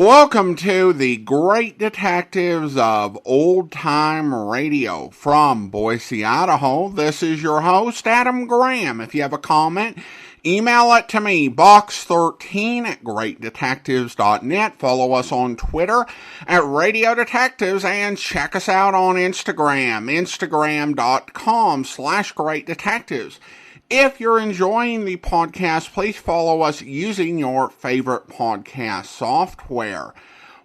Welcome to the Great Detectives of Old Time Radio from Boise, Idaho. This is your host, Adam Graham. If you have a comment, email it to me, box13@greatdetectives.net. Follow us on Twitter at Radio Detectives and check us out on Instagram, instagram.com/greatdetectives. If you're enjoying the podcast, please follow us using your favorite podcast software.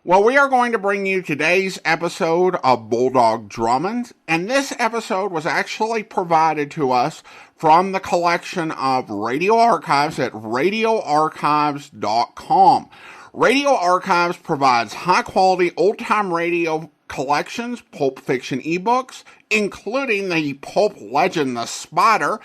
Well, we are going to bring you today's episode of Bulldog Drummond, and this episode was actually provided to us from the collection of radio archives at radioarchives.com. Radio Archives provides high-quality old-time radio collections, pulp fiction ebooks, including the pulp legend The Spider,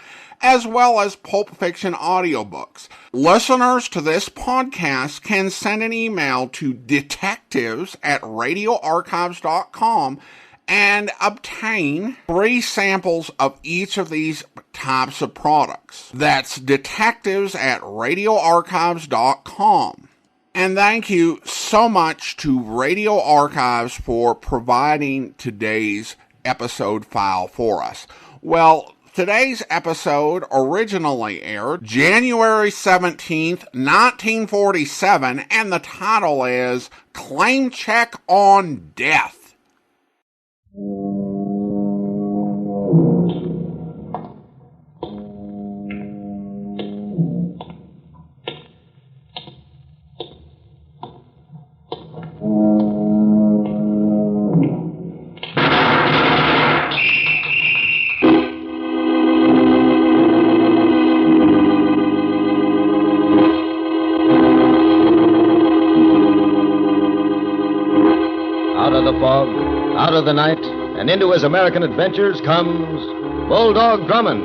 as well as pulp fiction audiobooks. Listeners to this podcast can send an email to detectives@radioarchives.com and obtain free samples of each of these types of products. That's detectives@radioarchives.com. And thank you so much to Radio Archives for providing today's episode file for us. Well, today's episode originally aired January 17th, 1947, and the title is Claim Check on Death. Out of the night and into his American adventures comes Bulldog Drummond.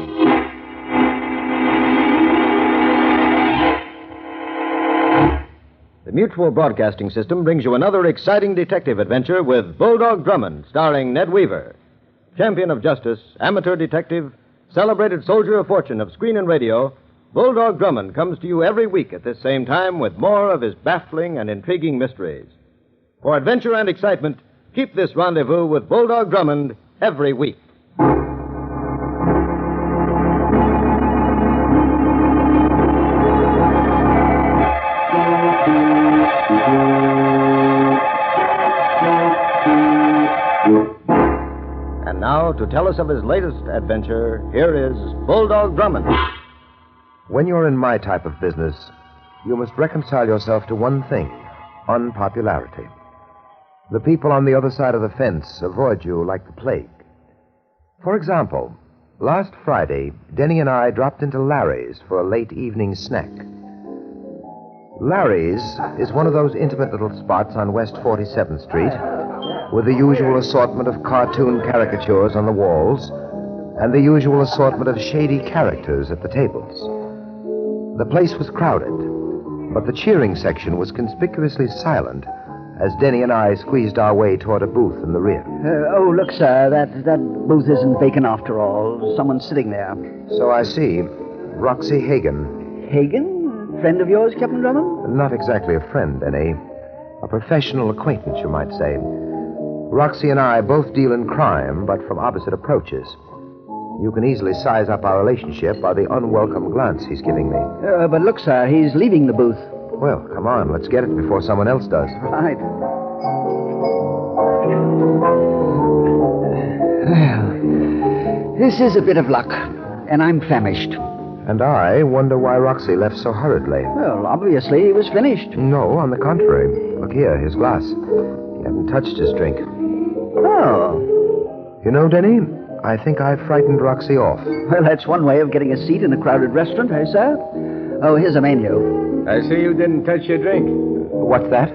The Mutual Broadcasting System brings you another exciting detective adventure with Bulldog Drummond, starring Ned Wever. Champion of justice, amateur detective, celebrated soldier of fortune of screen and radio, Bulldog Drummond comes to you every week at this same time with more of his baffling and intriguing mysteries. For adventure and excitement, keep this rendezvous with Bulldog Drummond every week. And now, to tell us of his latest adventure, here is Bulldog Drummond. When you're in my type of business, you must reconcile yourself to one thing: unpopularity. The people on the other side of the fence avoid you like the plague. For example, last Friday, Denny and I dropped into Larry's for a late evening snack. Larry's is one of those intimate little spots on West 47th Street with the usual assortment of cartoon caricatures on the walls and the usual assortment of shady characters at the tables. The place was crowded, but the cheering section was conspicuously silent as Denny and I squeezed our way toward a booth in the rear. Oh, look, sir, that booth isn't vacant after all. Someone's sitting there. So I see. Roxy Hagen. Hagen? Friend of yours, Captain Drummond? Not exactly a friend, Denny. A professional acquaintance, you might say. Roxy and I both deal in crime, but from opposite approaches. You can easily size up our relationship by the unwelcome glance he's giving me. But look, sir, he's leaving the booth. Well, come on, let's get it before someone else does. Right. Well, this is a bit of luck, and I'm famished. And I wonder why Roxy left so hurriedly. Well, obviously he was finished. No, on the contrary. Look here, his glass. He hadn't touched his drink. Oh. You know, Denny, I think I frightened Roxy off. Well, that's one way of getting a seat in a crowded restaurant, eh, sir? Oh, here's a menu. I see you didn't touch your drink. What's that?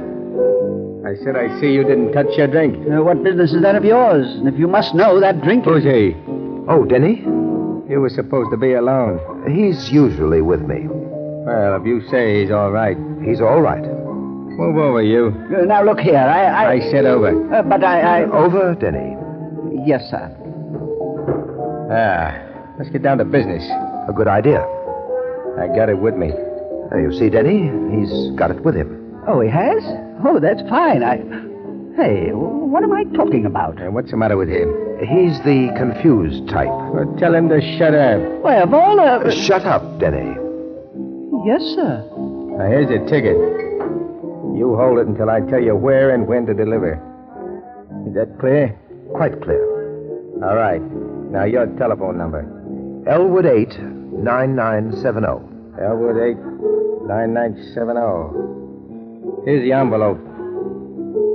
I said I see you didn't touch your drink. What business is that of yours? And if you must know, that drink Who's he? Oh, Denny? You were supposed to be alone. He's usually with me. Well, if you say he's all right. He's all right. Move over, you. Now, look here, I said over. But I... Over, Denny. Yes, sir. Let's get down to business. A good idea. I got it with me. You see, Denny, he's got it with him. Oh, he has? Oh, that's fine. Hey, what am I talking about? What's the matter with him? He's the confused type. Well, tell him to shut up. Why, of all the... Shut up, Denny. Yes, sir. Now, here's your ticket. You hold it until I tell you where and when to deliver. Is that clear? Quite clear. All right. Now, your telephone number. Elwood 8 9970. Elwood 8 9970. Here's the envelope.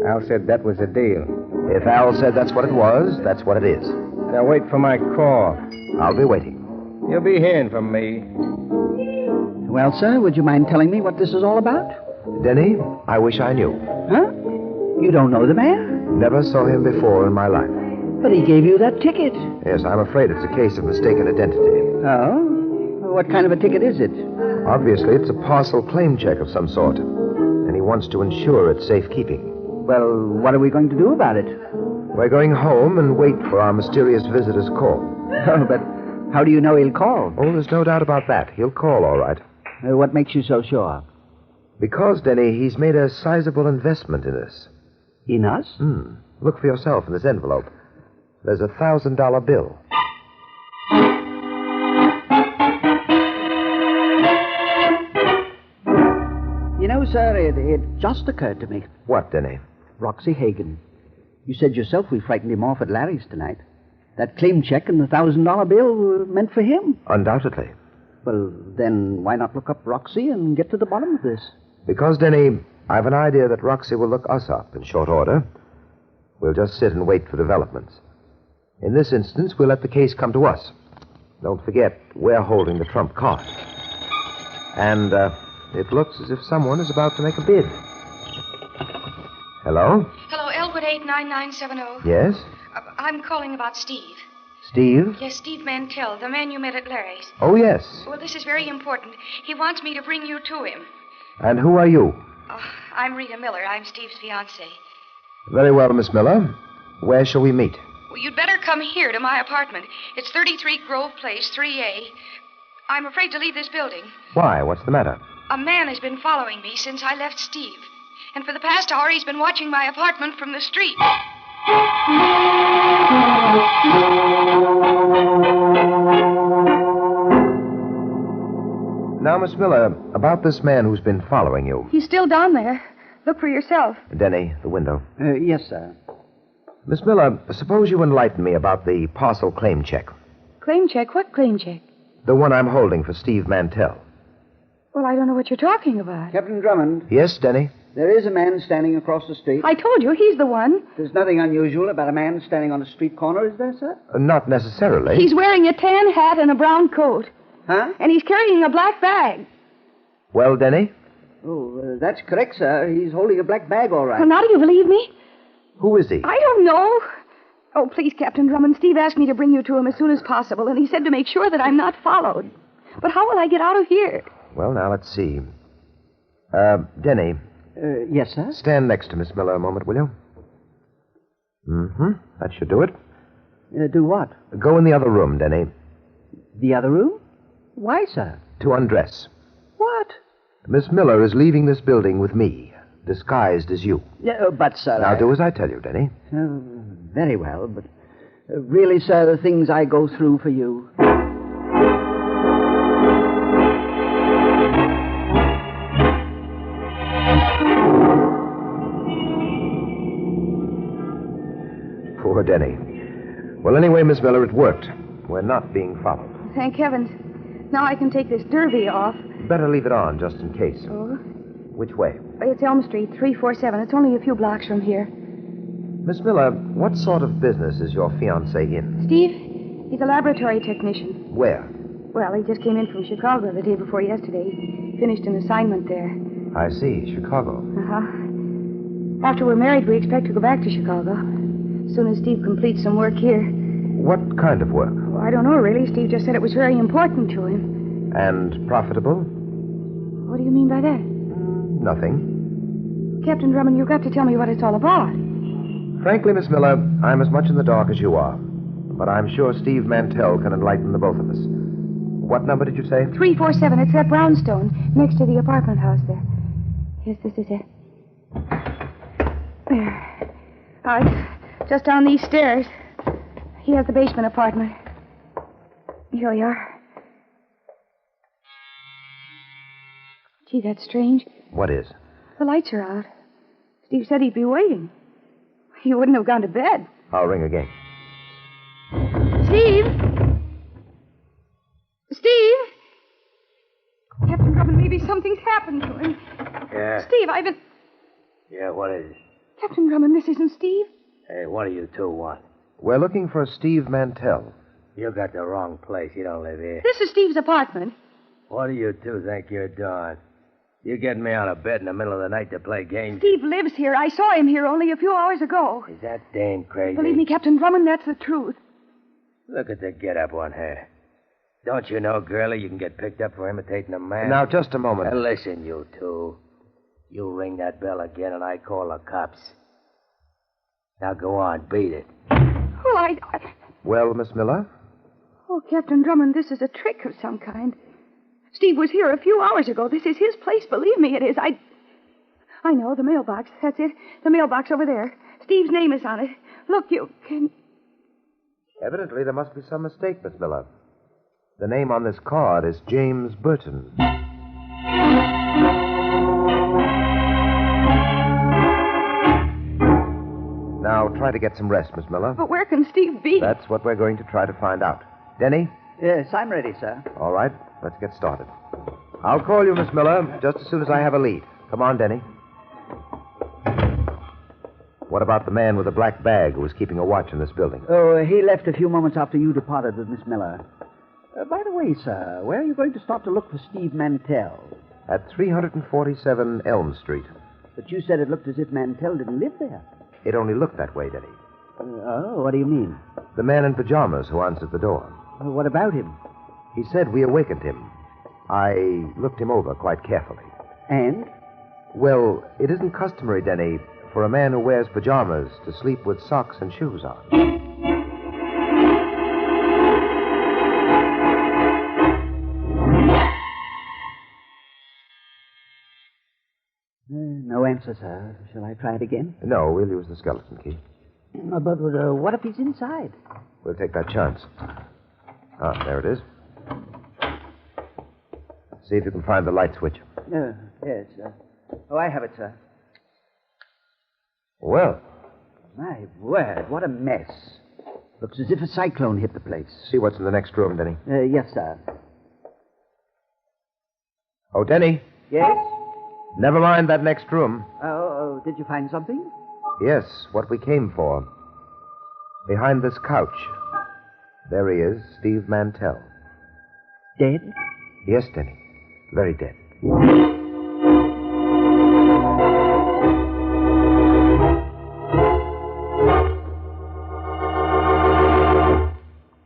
Al said that was the deal. If Al said that's what it was, that's what it is. Now, wait for my call. I'll be waiting. You'll be hearing from me. Well, sir, would you mind telling me what this is all about? Denny, I wish I knew. Huh? You don't know the man? Never saw him before in my life. But he gave you that ticket. Yes, I'm afraid it's a case of mistaken identity. Oh? What kind of a ticket is it? Obviously, it's a parcel claim check of some sort. And he wants to ensure its safekeeping. Well, what are we going to do about it? We're going home and wait for our mysterious visitor's call. Oh, but how do you know he'll call? Oh, there's no doubt about that. He'll call, all right. What makes you so sure? Because, Denny, he's made a sizable investment in us. In us? Look for yourself in this envelope. There's a $1,000 bill. You know, sir, it just occurred to me. What, Denny? Roxy Hagen. You said yourself we frightened him off at Larry's tonight. That claim check and the $1,000 bill were meant for him. Undoubtedly. Well, then why not look up Roxy and get to the bottom of this? Because, Denny, I've an idea that Roxy will look us up in short order. We'll just sit and wait for developments. In this instance, we'll let the case come to us. Don't forget, we're holding the trump card. And, it looks as if someone is about to make a bid. Hello? Hello, Elwood 89970. Yes? I'm calling about Steve. Steve? Yes, Steve Mantel, the man you met at Larry's. Oh, yes. Well, this is very important. He wants me to bring you to him. And who are you? Oh, I'm Rita Miller. I'm Steve's fiancée. Very well, Miss Miller. Where shall we meet? Well, you'd better come here to my apartment. It's 33 Grove Place, 3A. I'm afraid to leave this building. Why? What's the matter? A man has been following me since I left Steve. And for the past hour, he's been watching my apartment from the street. Now, Miss Miller, about this man who's been following you. He's still down there. Look for yourself. Denny, the window. Yes, sir. Miss Miller, suppose you enlighten me about the parcel claim check. Claim check? What claim check? The one I'm holding for Steve Mantel. Well, I don't know what you're talking about. Captain Drummond, Yes, Denny? there is a man standing across the street. I told you, he's the one. There's nothing unusual about a man standing on a street corner, is there, sir? Not necessarily. He's wearing a tan hat and a brown coat. Huh? And he's carrying a black bag. Well, Denny? Oh, that's correct, sir. He's holding a black bag, all right. Well, now do you believe me? Who is he? I don't know. Oh, please, Captain Drummond, Steve asked me to bring you to him as soon as possible, and he said to make sure that I'm not followed. But how will I get out of here? Well, now, let's see. Denny, Yes, sir? stand next to Miss Miller a moment, will you? Mm-hmm. That should do it. Do what? Go in the other room, Denny, The other room? Why, sir? to undress. What? Miss Miller is leaving this building with me, disguised as you. But, sir... Now, do as I tell you, Denny. Very well, but... really, sir, the things I go through for you... Poor Denny. Well, anyway, Miss Miller, it worked. We're not being followed. Thank heavens. Now I can take this derby off. Better leave it on, just in case. Oh, Which way? it's Elm Street, 347. It's only a few blocks from here. Miss Miller, what sort of business is your fiancé in? Steve, he's a laboratory technician. Where? Well, he just came in from Chicago the day before yesterday. He finished an assignment there. I see, Chicago. Uh-huh. After we're married, we expect to go back to Chicago. As soon as Steve completes some work here. What kind of work? Oh, I don't know, really. Steve just said it was very important to him. And profitable? What do you mean by that? Nothing. Captain Drummond, you've got to tell me what it's all about. Frankly, Miss Miller, I'm as much in the dark as you are. But I'm sure Steve Mantel can enlighten the both of us. What number did you say? 347. It's that brownstone next to the apartment house there. Yes, this is it. There. It's just down these stairs. He has the basement apartment. Here we are. Gee, that's strange. What is? The lights are out. Steve said he'd be waiting. He wouldn't have gone to bed. I'll ring again. Steve? Steve? Captain Drummond, maybe something's happened to him. Yeah? Steve, I've been... Yeah, what is it? Captain Drummond, this isn't Steve. Hey, what do you two want? We're looking for Steve Mantel. You got the wrong place. You don't live here. This is Steve's apartment. What do you two think you're doing? You getting me out of bed in the middle of the night to play games? Steve lives here. I saw him here only a few hours ago. Is that Dane crazy? Believe me, Captain Drummond, that's the truth. Look at the get-up on her. Don't you know, girlie, you can get picked up for imitating a man? Now, just a moment. Listen, you two. You ring that bell again and I call the cops. Now go on, beat it. Well, Well, Miss Miller? Oh, Captain Drummond, this is a trick of some kind. Steve was here a few hours ago. This is his place. Believe me, it is. I know, the mailbox. That's it. The mailbox over there. Steve's name is on it. Look, you can... Evidently, there must be some mistake, Miss Miller. The name on this card is James Burton. Now, try to get some rest, Miss Miller. But where can Steve be? That's what we're going to try to find out. Denny? Yes, I'm ready, sir. All right, let's get started. I'll call you, Miss Miller, just as soon as I have a lead. Come on, Denny. What about the man with the black bag who was keeping a watch in this building? Oh, he left a few moments after you departed with Miss Miller. By the way, sir, where are you going to stop to look for Steve Mantel? At 347 Elm Street. But you said it looked as if Mantel didn't live there. It only looked that way, Denny. What do you mean? The man in pajamas who answered the door. What about him? He said we awakened him. I looked him over quite carefully. And? Well, it isn't customary, Denny, for a man who wears pajamas to sleep with socks and shoes on. No answer, sir. Shall I try it again? No, we'll use the skeleton key. But what if he's inside? We'll take that chance. Ah, there it is. See if you can find the light switch. Yes. Oh, I have it, sir. Well, My word, what a mess. Looks as if a cyclone hit the place. see what's in the next room, Denny. Yes, sir. Oh, Denny, Yes? never mind that next room. Oh, did you find something? Yes, what we came for. Behind this couch. There he is, Steve Mantel. Dead? Yes, Denny. Very dead.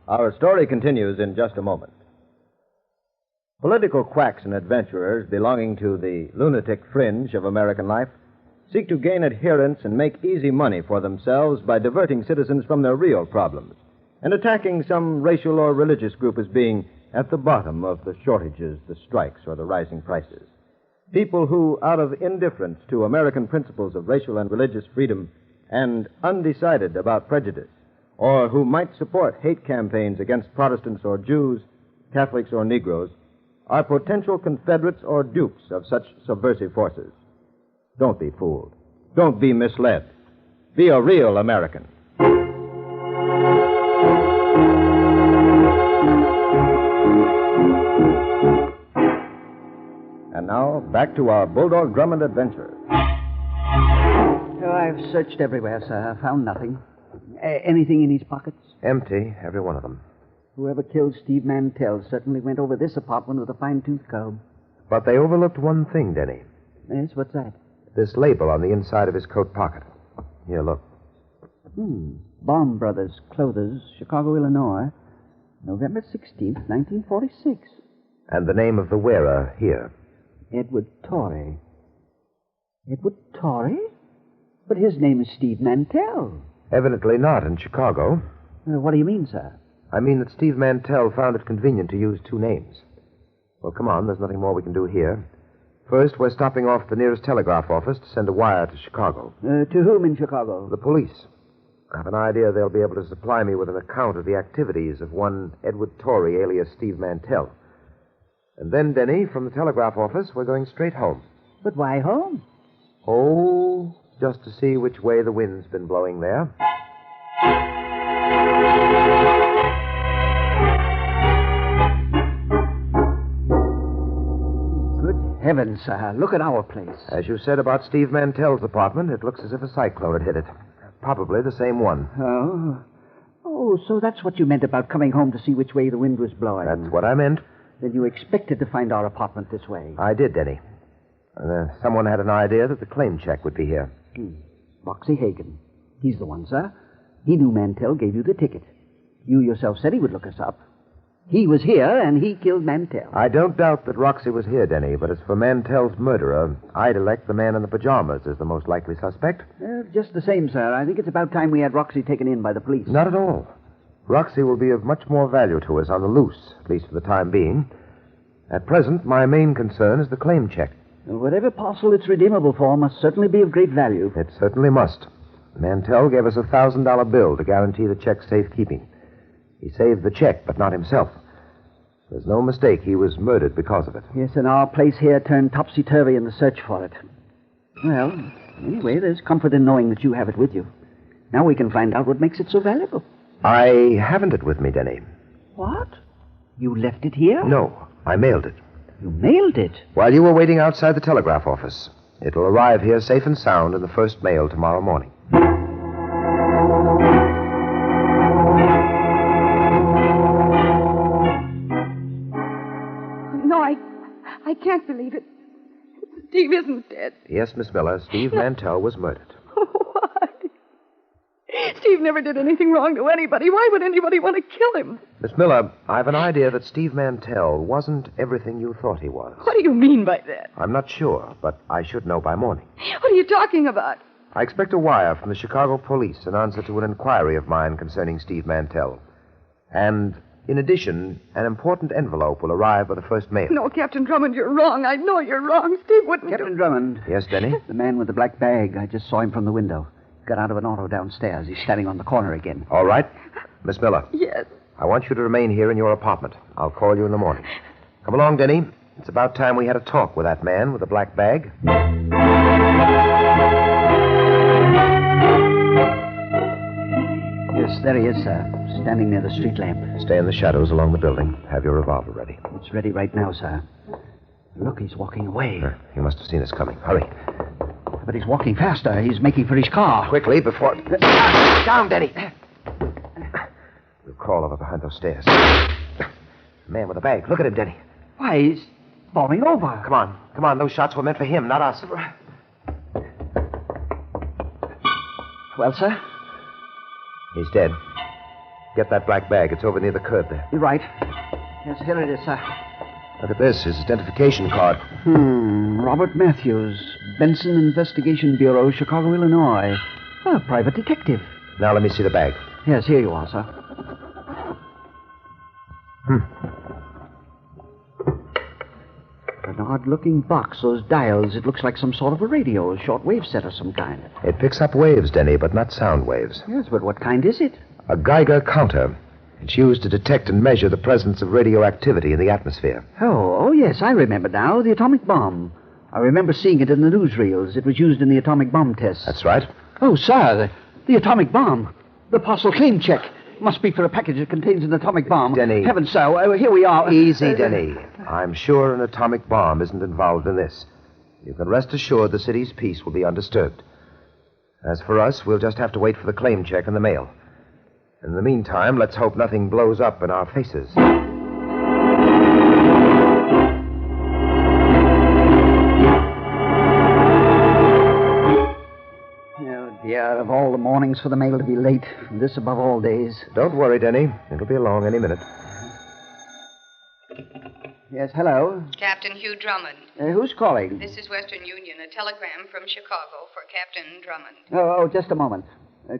Our story continues in just a moment. Political quacks and adventurers belonging to the lunatic fringe of American life seek to gain adherents and make easy money for themselves by diverting citizens from their real problems and attacking some racial or religious group as being at the bottom of the shortages, the strikes, or the rising prices. People who, out of indifference to American principles of racial and religious freedom and undecided about prejudice, or who might support hate campaigns against Protestants or Jews, Catholics or Negroes, are potential confederates or dupes of such subversive forces. Don't be fooled. Don't be misled. Be a real American. And now, back to our Bulldog Drummond adventure. Oh, I've searched everywhere, sir. Found nothing. Anything in his pockets? Empty, every one of them. Whoever killed Steve Mantel certainly went over this apartment with a fine-tooth comb. But they overlooked one thing, Denny. Yes, what's that? This label on the inside of his coat pocket. Here, look. Baum Brothers, Clothers, Chicago, Illinois, November 16th, 1946. And the name of the wearer here. Edward Torrey. Edward Torrey? But his name is Steve Mantel. Evidently not in Chicago. What do you mean, sir? I mean that Steve Mantel found it convenient to use two names. Well, come on, there's nothing more we can do here. First, we're stopping off at the nearest telegraph office to send a wire to Chicago. To whom in Chicago? The police. I have an idea they'll be able to supply me with an account of the activities of one Edward Torrey, alias Steve Mantel. And then, Denny, from the telegraph office, we're going straight home. But why home? Oh, just to see which way the wind's been blowing there. Good heavens, sir. Look at our place. As you said about Steve Mantel's apartment, it looks as if a cyclone had hit it. Probably the same one. Oh, so that's what you meant about coming home to see which way the wind was blowing. That's what I meant. Then you expected to find our apartment this way. I did, Denny. Someone had an idea that the claim check would be here. Roxy Hagen. He's the one, sir. He knew Mantel gave you the ticket. You yourself said he would look us up. He was here, and he killed Mantel. I don't doubt that Roxy was here, Denny, but as for Mantel's murderer, I'd elect the man in the pajamas as the most likely suspect. Just the same, sir. I think it's about time we had Roxy taken in by the police. Not at all. Roxy will be of much more value to us on the loose, at least for the time being. At present, my main concern is the claim check. Whatever parcel it's redeemable for must certainly be of great value. It certainly must. Mantel gave us a $1,000 bill to guarantee the check's safekeeping. He saved the check, but not himself. There's no mistake he was murdered because of it. Yes, and our place here turned topsy-turvy in the search for it. Well, anyway, there's comfort in knowing that you have it with you. Now we can find out what makes it so valuable. I haven't it with me, Denny. What? You left it here? No, I mailed it. You mailed it? While you were waiting outside the telegraph office. It'll arrive here safe and sound in the first mail tomorrow morning. No, I can't believe it. Steve isn't dead. Yes, Miss Miller, Steve Mantel was murdered. Why? Steve never did anything wrong to anybody. Why would anybody want to kill him? Miss Miller, I've an idea that Steve Mantel wasn't everything you thought he was. What do you mean by that? I'm not sure, but I should know by morning. What are you talking about? I expect a wire from the Chicago police in answer to an inquiry of mine concerning Steve Mantel. And, in addition, an important envelope will arrive by the first mail. No, Captain Drummond, you're wrong. I know you're wrong. Steve wouldn't Captain Drummond. Yes, Denny? The man with the black bag. I just saw him from the window. Got out of an auto downstairs. He's standing on the corner again. All right. Miss Miller. Yes. I want you to remain here in your apartment. I'll call you in the morning. Come along, Denny. It's about time we had a talk with that man with the black bag. Yes, there he is, sir. Standing near the street lamp. Stay in the shadows along the building. Have your revolver ready. It's ready right now, sir. Look, he's walking away. He must have seen us coming. Hurry. But he's walking faster. He's making for his car. Quickly, before... Down, Denny. We'll crawl over behind those stairs. The man with the bag. Look at him, Denny. Why, he's falling over. Come on. Come on. Those shots were meant for him, not us. Well, sir? He's dead. Get that black bag. It's over near the curb there. You're right. Yes, here it is, sir. Look at this. His identification card. Robert Matthews, Benson Investigation Bureau, Chicago, Illinois. A private detective. Now let me see the bag. Yes, here you are, sir. An odd-looking box, those dials. It looks like some sort of a radio, a short-wave set of some kind. It picks up waves, Denny, but not sound waves. Yes, but what kind is it? A Geiger counter. It's used to detect and measure the presence of radioactivity in the atmosphere. Oh, yes, I remember now. The atomic bomb. I remember seeing it in the newsreels. It was used in the atomic bomb tests. That's right. Oh, sir, the atomic bomb. The parcel claim check. Must be for a package that contains an atomic bomb. Denny. Heavens, sir, here we are. Easy, Denny. I'm sure an atomic bomb isn't involved in this. You can rest assured the city's peace will be undisturbed. As for us, we'll just have to wait for the claim check in the mail. In the meantime, let's hope nothing blows up in our faces. Oh, dear, of all the mornings for the mail to be late, this above all days. Don't worry, Denny. It'll be along any minute. Yes, hello. Captain Hugh Drummond. Who's calling? This is Western Union, a telegram from Chicago for Captain Drummond. Oh, just a moment.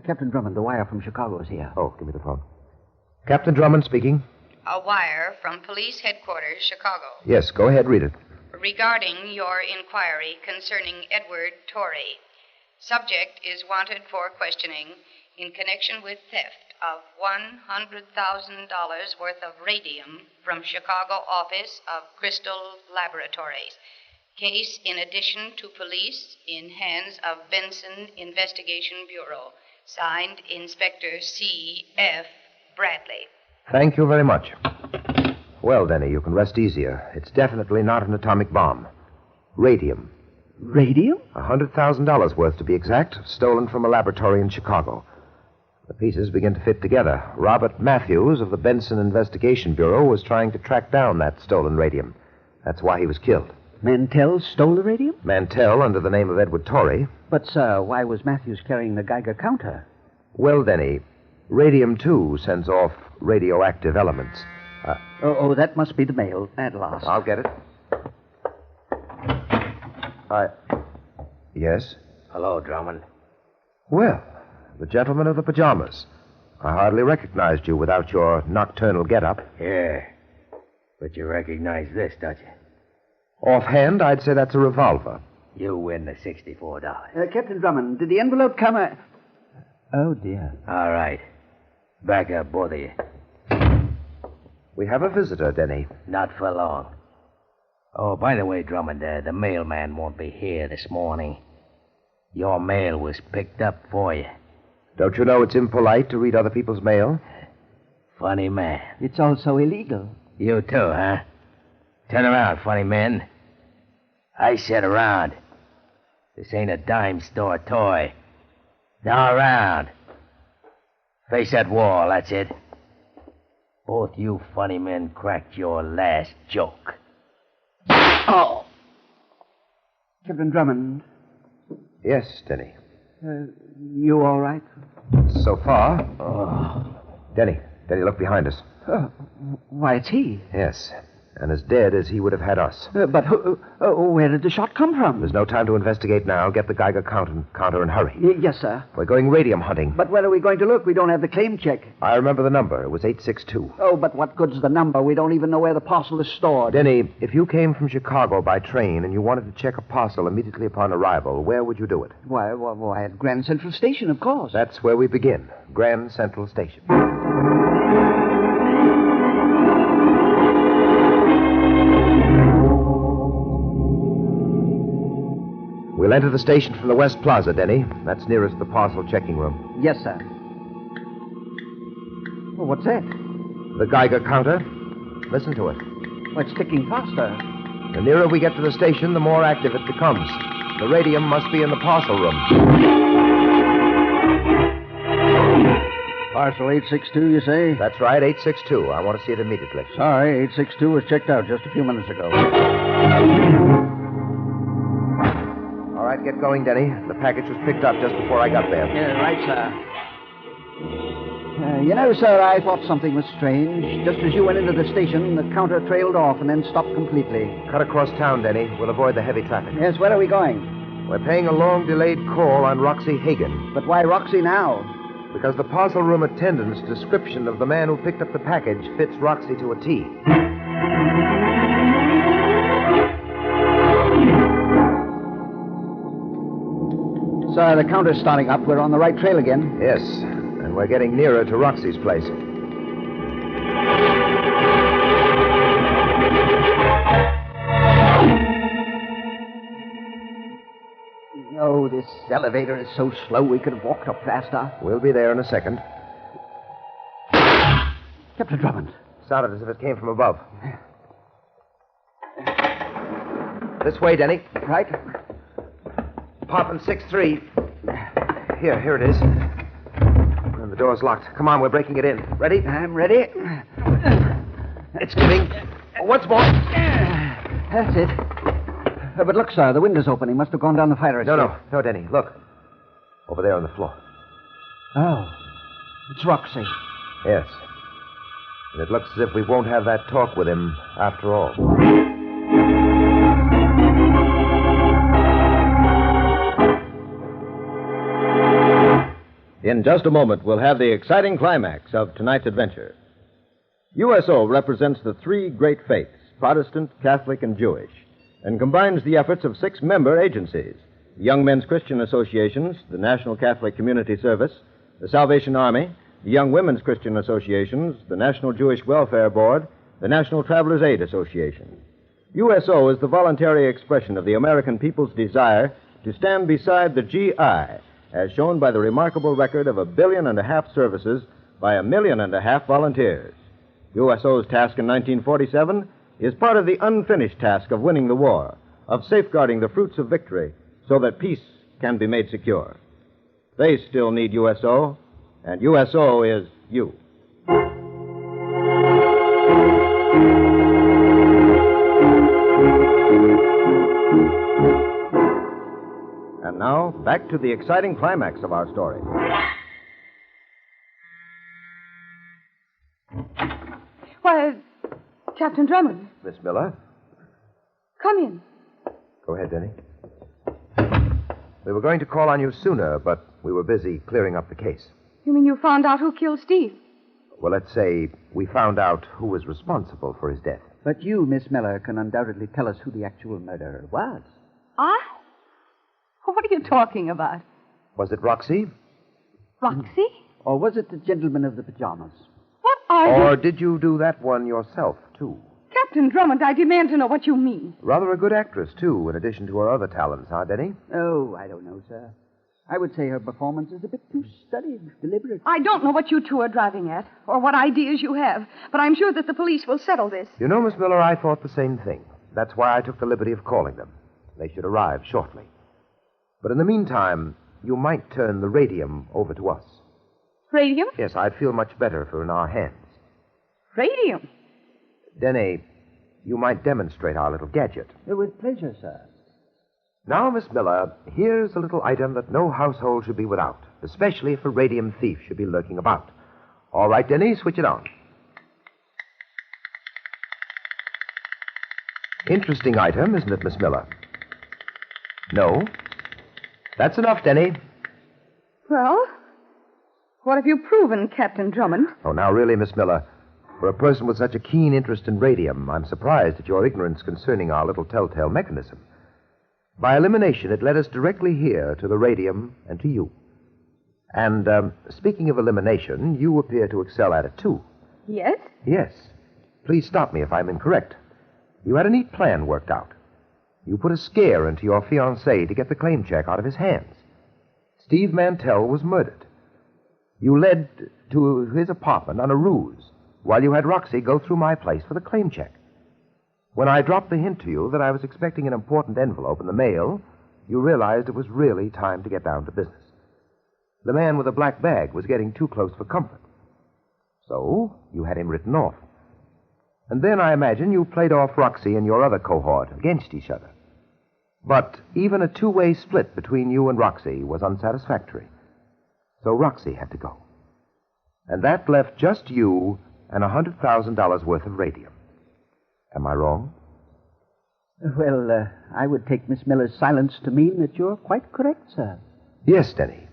Captain Drummond, the wire from Chicago is here. Oh, give me the phone. Captain Drummond speaking. A wire from Police Headquarters, Chicago. Yes, go ahead, read it. regarding your inquiry concerning Edward Torrey. Subject is wanted for questioning in connection with theft of $100,000 worth of radium from Chicago office of Crystal Laboratories. Case in addition to police in hands of Benson Investigation Bureau. Signed, Inspector C.F. Bradley. Thank you very much. Well, Denny, you can rest easier. It's definitely not an atomic bomb. Radium. Radium? $100,000 worth, to be exact, stolen from a laboratory in Chicago. The pieces begin to fit together. Robert Matthews of the Benson Investigation Bureau was trying to track down that stolen radium. That's why he was killed. Mantel stole the radium? Mantel, under the name of Edward Torrey. But, sir, why was Matthews carrying the Geiger counter? Well, Denny, radium, too, sends off radioactive elements. That must be the mail at last. I'll get it. Yes? Hello, Drummond. Well, the gentleman of the pajamas. I hardly recognized you without your nocturnal get-up. Yeah. But you recognize this, don't you? Offhand, I'd say that's a revolver. You win the $64. Captain Drummond, did the envelope come... Oh, dear. All right. Back up, both of you. We have a visitor, Denny. Not for long. Oh, by the way, Drummond, the mailman won't be here this morning. Your mail was picked up for you. Don't you know it's impolite to read other people's mail? Funny man. It's also illegal. You too, huh? Turn around, funny man. I said around. This ain't a dime store toy. Now around. Face that wall, that's it. Both you funny men cracked your last joke. Oh! Captain Drummond. Yes, Denny. You all right? So far. Oh. Denny, look behind us. Why, it's he. Yes, and as dead as he would have had us. But where did the shot come from? There's no time to investigate now. Get the Geiger counter and hurry. Yes, sir. We're going radium hunting. But where are we going to look? We don't have the claim check. I remember the number. It was 862. Oh, but what good's the number? We don't even know where the parcel is stored. Denny, if you came from Chicago by train and you wanted to check a parcel immediately upon arrival, where would you do it? Why, at Grand Central Station, of course. That's where we begin. Grand Central Station. We'll enter the station from the West Plaza, Denny. That's nearest the parcel checking room. Yes, sir. Well, what's that? The Geiger counter. Listen to it. Well, it's ticking faster. The nearer we get to the station, the more active it becomes. The radium must be in the parcel room. Parcel 862, you say? That's right, 862. I want to see it immediately. Sorry, 862 was checked out just a few minutes ago. All right, get going, Denny. The package was picked up just before I got there. Yeah, right, sir. Sir, I thought something was strange. Just as you went into the station, the counter trailed off and then stopped completely. Cut across town, Denny. We'll avoid the heavy traffic. Yes, where are we going? We're paying a long-delayed call on Roxy Hagen. But why Roxy now? Because the parcel room attendant's description of the man who picked up the package fits Roxy to a T. Sir, the counter's starting up. We're on the right trail again. Yes, and we're getting nearer to Roxy's place. Oh, this elevator is so slow we could have walked up faster. We'll be there in a second. Captain Drummond. Sounded as if it came from above. This way, Denny. Right. Popping 6-3. Here it is. And the door's locked. Come on, we're breaking it in. Ready? I'm ready. It's giving. Once more. That's it. But look, sir, the window's open. He must have gone down the fire escape. No, Denny. Look. Over there on the floor. Oh. It's Roxy. Yes. And it looks as if we won't have that talk with him after all. In just a moment, we'll have the exciting climax of tonight's adventure. USO represents the three great faiths, Protestant, Catholic, and Jewish. and combines the efforts of 6 member agencies: the Young Men's Christian Associations, the National Catholic Community Service, the Salvation Army, the Young Women's Christian Associations, the National Jewish Welfare Board, the National Travelers Aid Association. USO is the voluntary expression of the American people's desire to stand beside the GI, as shown by the remarkable record of 1.5 billion services by 1.5 million volunteers. USO's task in 1947 is part of the unfinished task of winning the war, of safeguarding the fruits of victory so that peace can be made secure. They still need USO, and USO is you. And now, back to the exciting climax of our story. Why, Captain Drummond. Miss Miller? Come in. Go ahead, Denny. We were going to call on you sooner, but we were busy clearing up the case. You mean you found out who killed Steve? Well, let's say we found out who was responsible for his death. But you, Miss Miller, can undoubtedly tell us who the actual murderer was. I? What are you talking about? Was it Roxy? Roxy? Or was it the gentleman of the pajamas? What are you... Or did you do that one yourself, too? Captain Drummond, I demand to know what you mean. Rather a good actress, too, in addition to her other talents, huh, Denny? Oh, I don't know, sir. I would say her performance is a bit too studied, deliberate. I don't know what you two are driving at, or what ideas you have, but I'm sure that the police will settle this. You know, Miss Miller, I thought the same thing. That's why I took the liberty of calling them. They should arrive shortly. But in the meantime, you might turn the Radium over to us. Radium? Yes, I'd feel much better if it were in our hands. Radium? Denny, you might demonstrate our little gadget. With pleasure, sir. Now, Miss Miller, here's a little item that no household should be without, especially if a radium thief should be lurking about. All right, Denny, switch it on. Interesting item, isn't it, Miss Miller? No? That's enough, Denny. Well, what have you proven, Captain Drummond? Oh, now, really, Miss Miller, for a person with such a keen interest in radium, I'm surprised at your ignorance concerning our little telltale mechanism. By elimination, it led us directly here to the Radium and to you. And, speaking of elimination, you appear to excel at it, too. Yes? Yes. Please stop me if I'm incorrect. You had a neat plan worked out. You put a scare into your fiancé to get the claim check out of his hands. Steve Mantel was murdered. You led to his apartment on a ruse while you had Roxy go through my place for the claim check. When I dropped the hint to you that I was expecting an important envelope in the mail, you realized it was really time to get down to business. The man with the black bag was getting too close for comfort. So, you had him written off. And then I imagine you played off Roxy and your other cohort against each other. But even a two-way split between you and Roxy was unsatisfactory. So Roxy had to go. And that left just you and $100,000 worth of radium. Am I wrong? Well, I would take Miss Miller's silence to mean that you're quite correct, sir. Yes, Denny.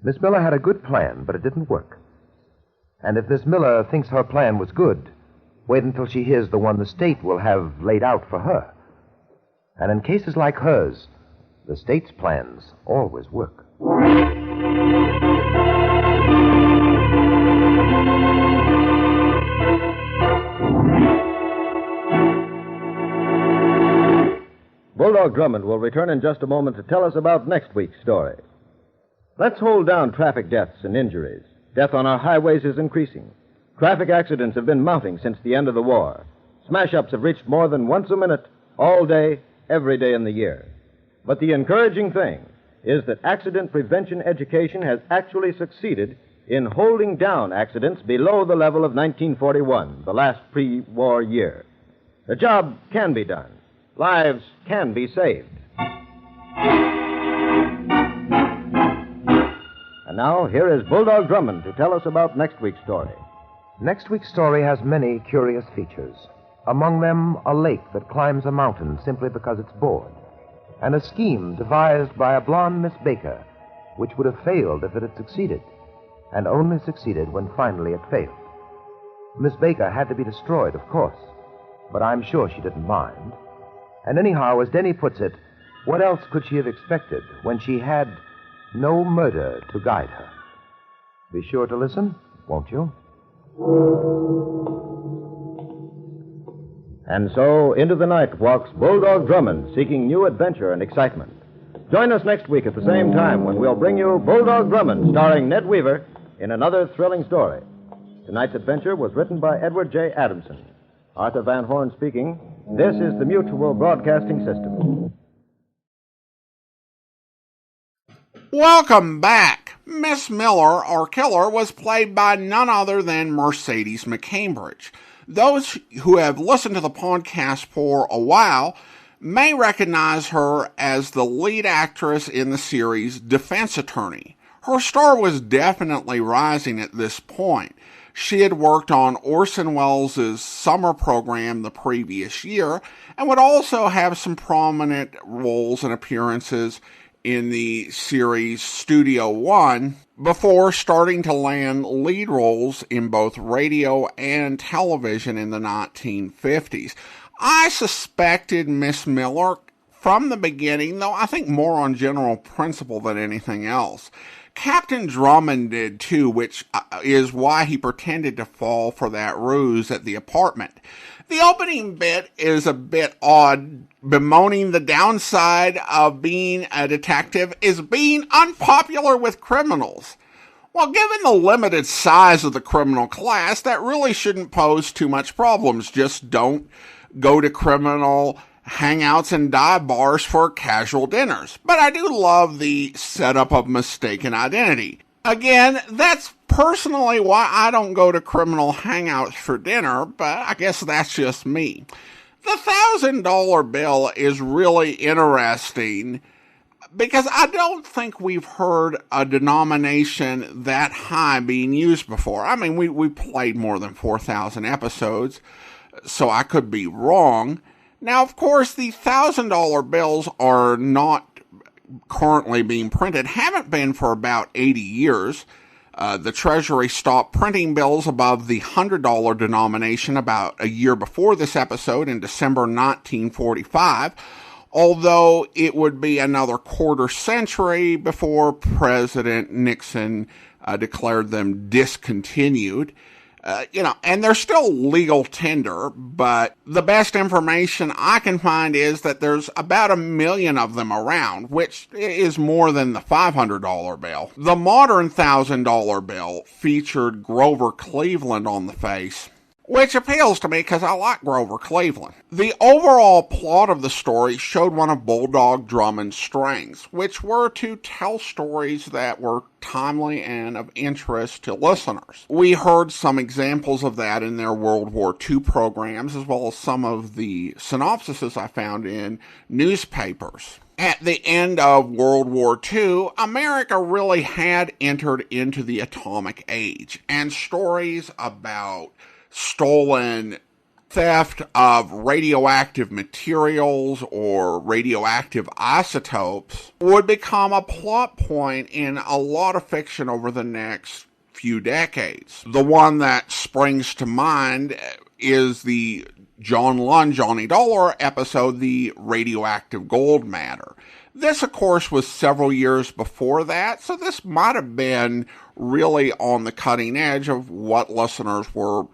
Miss Miller had a good plan, but it didn't work. And if Miss Miller thinks her plan was good, wait until she hears the one the state will have laid out for her. And in cases like hers, the state's plans always work. Bulldog Drummond will return in just a moment to tell us about next week's story. Let's hold down traffic deaths and injuries. Death on our highways is increasing. Traffic accidents have been mounting since the end of the war. Smash-ups have reached more than once a minute, all day, every day in the year. But the encouraging thing is that accident prevention education has actually succeeded in holding down accidents below the level of 1941, the last pre-war year. The job can be done. Lives can be saved. And now, here is Bulldog Drummond to tell us about next week's story. Next week's story has many curious features. Among them, a lake that climbs a mountain simply because it's bored, and a scheme devised by a blonde Miss Baker, which would have failed if it had succeeded, and only succeeded when finally it failed. Miss Baker had to be destroyed, of course, but I'm sure she didn't mind. And anyhow, as Denny puts it, what else could she have expected when she had no murder to guide her? Be sure to listen, won't you? And so, into the night walks Bulldog Drummond, seeking new adventure and excitement. Join us next week at the same time when we'll bring you Bulldog Drummond, starring Ned Wever, in another thrilling story. Tonight's adventure was written by Edward J. Adamson. Arthur Van Horn speaking. This is the Mutual Broadcasting System. Welcome back. Miss Miller, or Killer, was played by none other than Mercedes McCambridge. Those who have listened to the podcast for a while may recognize her as the lead actress in the series Defense Attorney. Her star was definitely rising at this point. She had worked on Orson Welles' summer program the previous year and would also have some prominent roles and appearances in the series Studio One before starting to land lead roles in both radio and television in the 1950s. I suspected Miss Miller from the beginning, though I think more on general principle than anything else. Captain Drummond did too, which is why he pretended to fall for that ruse at the apartment. The opening bit is a bit odd, bemoaning the downside of being a detective is being unpopular with criminals. Well, given the limited size of the criminal class, that really shouldn't pose too much problems. Just don't go to criminal hangouts and dive bars for casual dinners. But I do love the setup of mistaken identity. Again, that's personally why I don't go to criminal hangouts for dinner, but I guess that's just me. The $1,000 bill is really interesting because I don't think we've heard a denomination that high being used before. I mean, we played more than 4,000 episodes, so I could be wrong. Now, of course, the $1,000 bills are not currently being printed, haven't been for about 80 years. The Treasury stopped printing bills above the $100 denomination about a year before this episode in December 1945, although it would be another quarter century before President Nixon declared them discontinued. And they're still legal tender, but the best information I can find is that there's about 1 million of them around, which is more than the $500 bill. The modern $1,000 bill featured Grover Cleveland on the face, which appeals to me because I like Grover Cleveland. The overall plot of the story showed one of Bulldog Drummond's strengths, which were to tell stories that were timely and of interest to listeners. We heard some examples of that in their World War II programs, as well as some of the synopsises I found in newspapers. At the end of World War II, America really had entered into the atomic age, and stories about stolen theft of radioactive materials or radioactive isotopes would become a plot point in a lot of fiction over the next few decades. The one that springs to mind is the John Lund, Johnny Dollar episode, The Radioactive Gold Matter. This, of course, was several years before that, so this might have been really on the cutting edge of what listeners were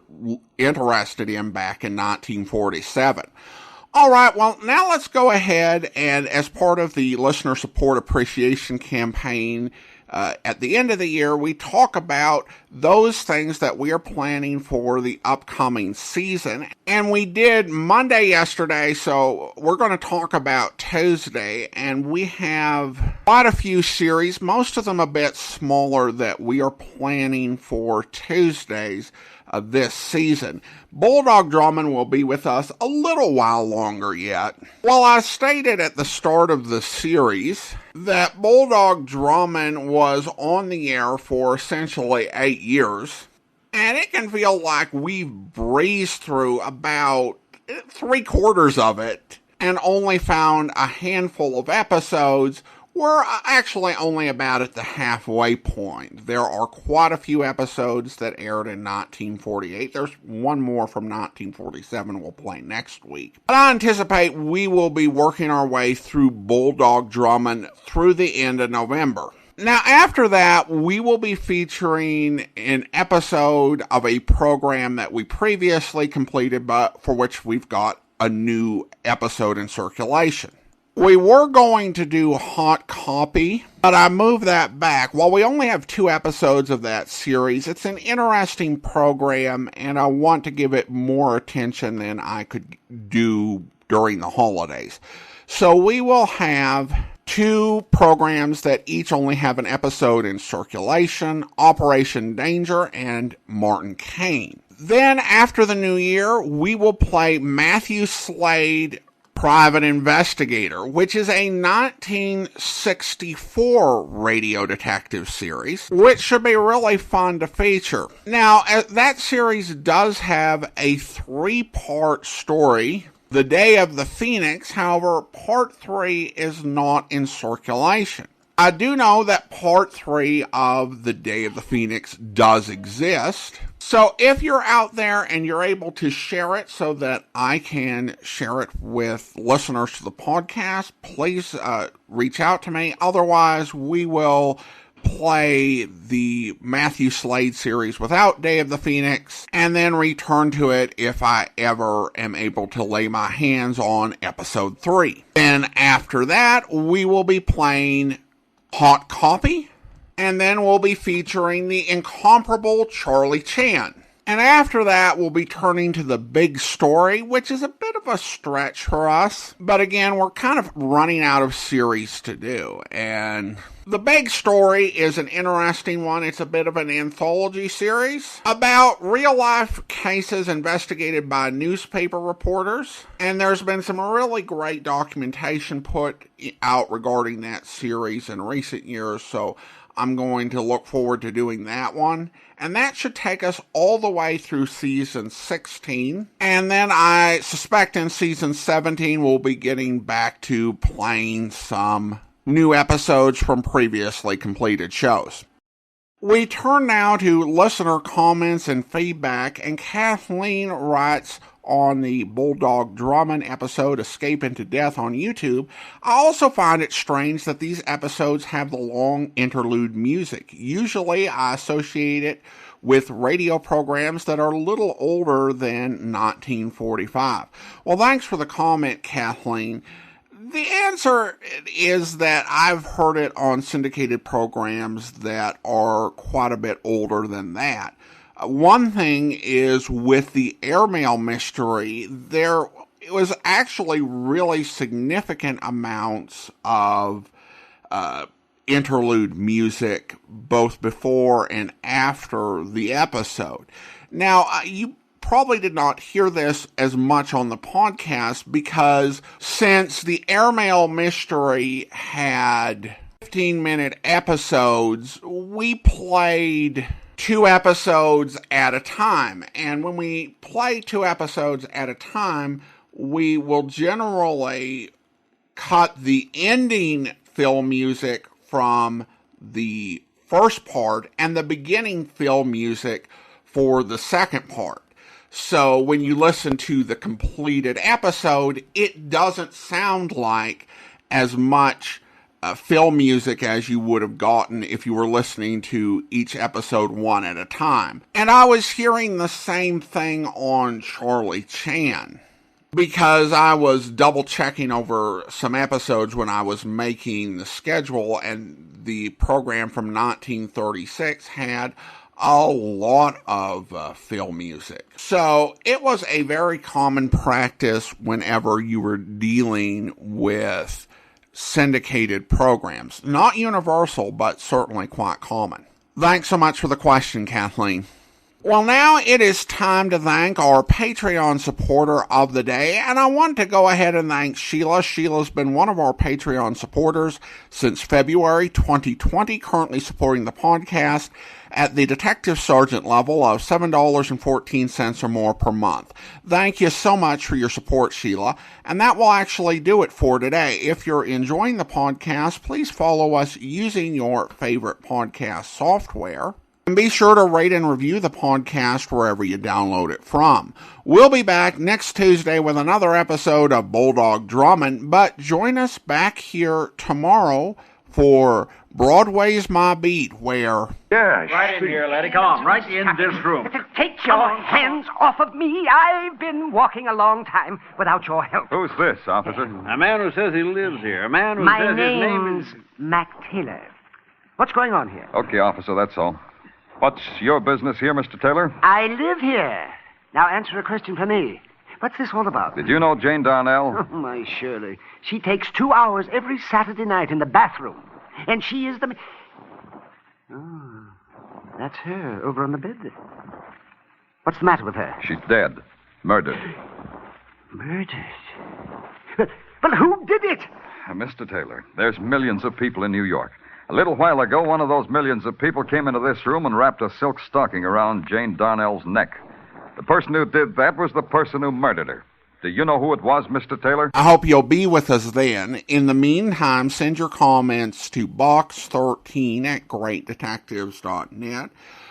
interested in back in 1947. All right, well, now let's go ahead and, as part of the Listener Support Appreciation Campaign, at the end of the year, we talk about those things that we are planning for the upcoming season. And we did Monday yesterday, so we're going to talk about Tuesday. And we have quite a few series, most of them a bit smaller, that we are planning for Tuesdays this season. Bulldog Drummond will be with us a little while longer yet. Well, I stated at the start of the series that Bulldog Drummond was on the air for essentially 8 years, and it can feel like we've breezed through about 3/4 of it and only found a handful of episodes We're actually only about at the halfway point. There are quite a few episodes that aired in 1948. There's one more from 1947 we'll play next week. But I anticipate we will be working our way through Bulldog Drummond through the end of November. Now, after that, we will be featuring an episode of a program that we previously completed, but for which we've got a new episode in circulation. We were going to do Hot Copy, but I moved that back. While we only have 2 episodes of that series, it's an interesting program, and I want to give it more attention than I could do during the holidays. So we will have 2 programs that each only have an episode in circulation, Operation Danger and Martin Kane. Then, after the new year, we will play Matthew Slade, Private Investigator, which is a 1964 radio detective series, which should be really fun to feature. Now, that series does have a 3-part story, The Day of the Phoenix. However, Part 3 is not in circulation. I do know that Part 3 of The Day of the Phoenix does exist. So if you're out there and you're able to share it so that I can share it with listeners to the podcast, please reach out to me. Otherwise, we will play the Matthew Slade series without Day of the Phoenix and then return to it if I ever am able to lay my hands on episode 3. Then after that, we will be playing Hot Copy, and then we'll be featuring the incomparable Charlie Chan. And after that, we'll be turning to the big story, which is a bit of a stretch for us. But again, we're kind of running out of series to do. And the big story is an interesting one. It's a bit of an anthology series about real-life cases investigated by newspaper reporters. And there's been some really great documentation put out regarding that series in recent years. So I'm going to look forward to doing that one. And that should take us all the way through season 16. And then I suspect in season 17 we'll be getting back to playing some new episodes from previously completed shows. We turn now to listener comments and feedback, and Kathleen writes on the Bulldog Drummond episode Escape into Death on YouTube, I also find it strange that these episodes have the long interlude music. Usually I associate it with radio programs that are a little older than 1945. Well, thanks for the comment, Kathleen. The answer is that I've heard it on syndicated programs that are quite a bit older than that. One thing is with the airmail mystery, there was actually really significant amounts of interlude music both before and after the episode. Now, you probably did not hear this as much on the podcast because since the airmail mystery had 15-minute episodes, we played 2 episodes at a time. And when we play 2 episodes at a time, we will generally cut the ending film music from the first part and the beginning film music for the second part. So when you listen to the completed episode, it doesn't sound like as much film music as you would have gotten if you were listening to each episode one at a time. And I was hearing the same thing on Charlie Chan, because I was double checking over some episodes when I was making the schedule, and the program from 1936 had a lot of film music. So it was a very common practice whenever you were dealing with syndicated programs. Not universal, but certainly quite common. Thanks so much for the question, Kathleen. Well, now it is time to thank our Patreon supporter of the day, and I want to go ahead and thank Sheila. Sheila's been one of our Patreon supporters since February 2020, currently supporting the podcast at the Detective Sergeant level of $7.14 or more per month. Thank you so much for your support, Sheila, and that will actually do it for today. If you're enjoying the podcast, please follow us using your favorite podcast software. And be sure to rate and review the podcast wherever you download it from. We'll be back next Tuesday with another episode of Bulldog Drummond, but join us back here tomorrow for Broadway's My Beat, where... Yeah, right in here, laddie. Come on, right in this room. Take your hands off of me. I've been walking a long time without your help. Who's this, officer? A man who says he lives here. A man who says his name is... Mac Taylor. What's going on here? Okay, officer, that's all. What's your business here, Mr. Taylor? I live here. Now answer a question for me. What's this all about? Did you know Jane Darnell? Oh, my Shirley. She takes 2 hours every Saturday night in the bathroom. And she is the... Oh, that's her over on the bed. What's the matter with her? She's dead. Murdered. Murdered? But who did it? Mr. Taylor, there's millions of people in New York. A little while ago, one of those millions of people came into this room and wrapped a silk stocking around Jane Darnell's neck. The person who did that was the person who murdered her. Do you know who it was, Mr. Taylor? I hope you'll be with us then. In the meantime, send your comments to box13@greatdetectives.net.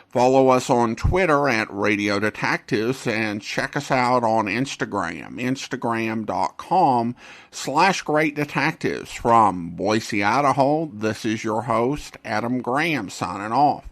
Follow us on Twitter at Radio Detectives, and check us out on Instagram, instagram.com/Great Detectives. From Boise, Idaho, this is your host, Adam Graham, signing off.